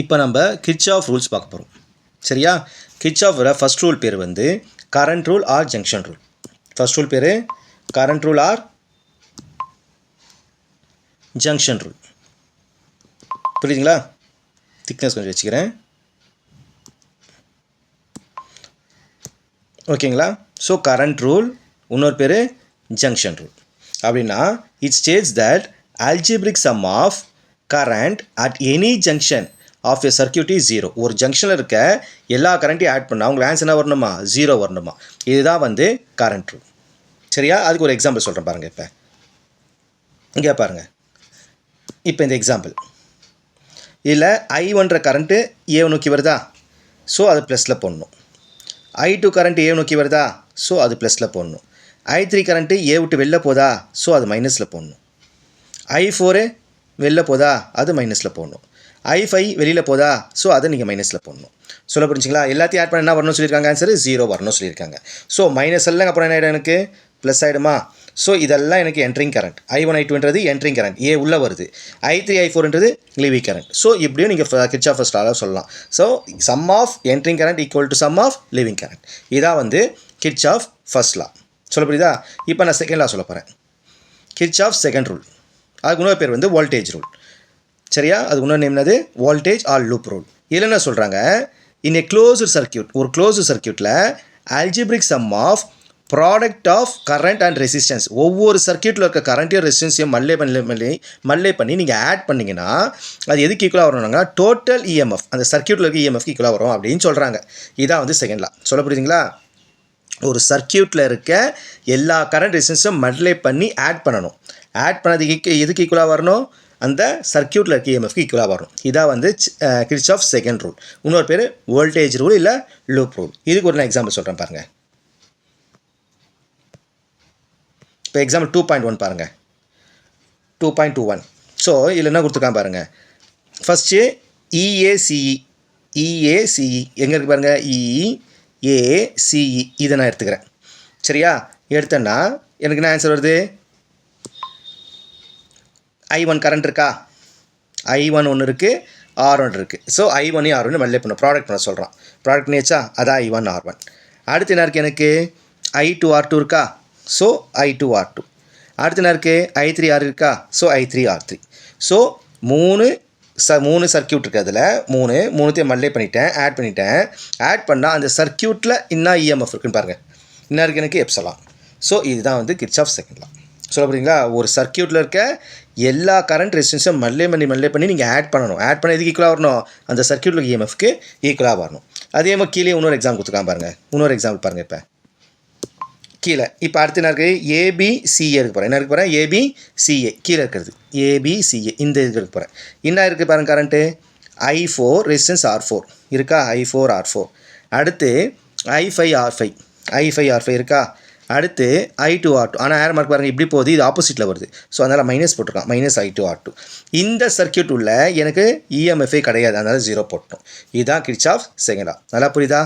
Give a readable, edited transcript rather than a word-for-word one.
இப்போ நம்ம Kirchhoff rules பார்க்க போகிறோம். சரியா? கிர்ச்சாஃபோட ஃபர்ஸ்ட் ரூல் பேர் வந்து current rule or junction rule. First rule பேர் current rule or junction rule. புரியுதுங்களா? திக்னஸ் கொஞ்சம் வச்சுக்கிறேன். ஓகேங்களா? ஸோ கரண்ட் ரூல், இன்னொரு பேர் ஜங்ஷன் ரூல். அப்படின்னா it states that algebraic sum of current at any junction of a circuit is 0. ஒரு ஜங்ஷனில் இருக்க எல்லா கரண்ட்டையும் ஆட் பண்ணால் உங்களுக்கு ஆன்சர் என்ன வரணுமா? 0 வரணுமா? இதுதான் வந்து கரண்ட் ரூல். சரியா? அதுக்கு ஒரு எக்ஸாம்பிள் சொல்கிறேன் பாருங்கள். இப்போ இங்கே பாருங்கள். இப்போ இந்த எக்ஸாம்பிள் இதில் I1 கரண்ட்டு ஏ நோக்கி வருதா? ஸோ அது ப்ளஸில் போடணும். I2 கரண்ட் ஏ நோக்கி வருதா? ஸோ அது ப்ளஸில் போடணும். I3 கரண்ட்டு ஏ விட்டு வெளில போதா? ஸோ அது மைனஸில் போடணும். I4 வெளில போதா? அது மைனஸில் போடணும். I5 வெளியில் போதா? ஸோ அதை நீங்கள் மைனஸில் போடணும். சொல்ல புரிஞ்சுங்களா? எல்லாத்தையும் ஆட் பண்ண என்ன வரணும்னு சொல்லியிருக்காங்க? ஆன்சர் 0 வரணும்னு சொல்லியிருக்காங்க. ஸோ மைனஸ் எல்லாம் அப்புறம் என்ன ஆகிடும்? எனக்கு ப்ளஸ் ஆகிடுமா? ஸோ இதெல்லாம் எனக்கு என்ட்ரிங் கரண்ட். I1 I2ன்றது என்ட்ரிங் கரண்ட், ஏ உள்ளே வருது. I3 I4ன்றது leaving current. ஸோ இப்படியும் நீங்கள் கிர்ச்சாஃப் ஃபர்ஸ்ட் லாவில் சொல்லலாம். So sum of entering current equal to sum of leaving current. இதான் வந்து கிர்ச்சாஃப் ஃபர்ஸ்ட் லா. சொல்ல புரியுதா? இப்போ நான் செகண்ட் லா சொல்ல போகிறேன். Kirchhoff second rule. அதுக்கு இன்னொரு பேர் வந்து வோல்டேஜ் ரூல். சரியா? அதுக்கு இன்னொரு நேம் என்னது? Voltage or loop rule. இதில் என்ன சொல்கிறாங்க? இன் ஏ க்ளோஸ்டு சர்க்கியூட், ஒரு க்ளோஸ்டு சர்க்கியூட்டில் algebraic sum of product of current and resistance, ஒவ்வொரு சர்க்கியூட்டில் இருக்க கரண்ட்டையும் ரெசிஸ்டன்ஸையும் மல்லே பண்ணி நீங்கள் ஆட் பண்ணிங்கன்னா அது எதுக்கு ஈக்குவலாக வரணும்னா டோட்டல் இஎம்எஃப், அந்த சர்க்கியூட்டில் இருக்க இஎம்எஃப்க்கு ஈக்குவலாக வரும் அப்படின்னு சொல்கிறாங்க. இதான் வந்து செகண்ட் லா. சொல்ல புரியுதுங்களா? ஒரு சர்க்கியூட்டில் இருக்க எல்லா கரண்ட் ரெசிஸ்டன்ஸும் மல்லே பண்ணி ஆட் பண்ணணும். ஆட் பண்ணதுக்கு எதுக்கு ஈக்குவலாக வரணும்? அந்த சர்க்கியூட்டில் இருக்க இஎம்எஃப்க்கு ஈக்குவலாக வரணும். இதான் வந்து கிர்ச்சாஃப் செகண்ட் ரூல். இன்னொரு பேர் வோல்டேஜ் ரூல் இல்லை லூப் ரூல். இதுக்கு ஒரு நான் எக்ஸாம்பிள் சொல்கிறேன் பாருங்கள். இப்போ எக்ஸாம்பிள் 2.1 பாருங்கள். 2.21. ஸோ இதில் என்ன கொடுத்துருக்கான் பாருங்கள். ஃபஸ்ட்டு EACE எங்கே இருக்குது பாருங்கள்? EACE இதை நான் எடுத்துக்கிறேன். சரியா? எடுத்தேன்னா எனக்கு என்ன ஆன்சர் வருது? I1 கரண்ட் இருக்கா? I1 ஒன்று இருக்குது, R1 இருக்குது. ஸோ I1 R1 மல்லே பண்ண ப்ராடக்ட் பண்ண சொல்கிறான். ப்ராடக்ட் பண்ணியாச்சா? அதான் I1 R1. அடுத்து என்ன இருக்குது? எனக்கு I2 R2 இருக்கா? So I2 R2. அடுத்து என்ன இருக்குது? I3 R இருக்கா? So I3 R3. ஸோ மூணு சர்க்கியூட் இருக்குது. அதில் மூணுத்தையும் மல்லே பண்ணிட்டேன், ஆட் பண்ணிட்டேன். ஆட் பண்ணால் அந்த சர்க்கியூட்டில் என்ன இஎம்எஃப் இருக்குன்னு பாருங்கள். என்ன இருக்குது? எனக்கு எப்சலான். ஸோ இதுதான் வந்து கிர்ச்சாஃப் செகண்ட் லா. சொல்ல புரியுங்களா? ஒரு சர்க்கியூட்டில் இருக்க எல்லா கரண்ட் ரெசிஸ்டன்ஸும் மல்லே பண்ணி நீங்கள் ஆட் பண்ணணும். ஆட் பண்ண எதுக்கு ஈக்குவலாக வரணும்? அந்த சர்க்கியூட்டில் இஎம்எஃப்க்கு ஈக்குவலாக வரணும். அதே மாதிரி கீழே இன்னொரு எக்ஸாம்பிள் கொடுத்துருக்கான் பாருங்கள். இன்னொரு எக்ஸாம்பிள் பாருங்கள். இப்போ கீழே இப்போ அடுத்து என்ன இருக்குது? ABCA இருக்கு போகிறேன். என்ன இருக்கு போகிறேன்? ABCA கீழே இருக்கிறது ABCA இந்த இதுக்கு இருக்கு போகிறேன். என்ன இருக்குது பாருங்கள்? கரண்ட்டு I4 ரெசிஸ்டன்ஸ் R4 இருக்கா? I4 R4. அடுத்து I5 R5 இருக்கா? அடுத்து I2 R2. ஆனால் ஏர் மார்க் பாருங்கள் இப்படி போகுது, இது ஆப்போசிட்டில் வருது. ஸோ அதனால் மைனஸ் போட்டிருக்கான். Minus I2 R2. இந்த சர்க்கியூட் உள்ள எனக்கு இஎம்எஃப்ஏ கிடையாது, அதனால் 0 போட்டோம். இதுதான் கிர்ச்சாஃப் செகண்ட் லா. நல்லா புரியுதா?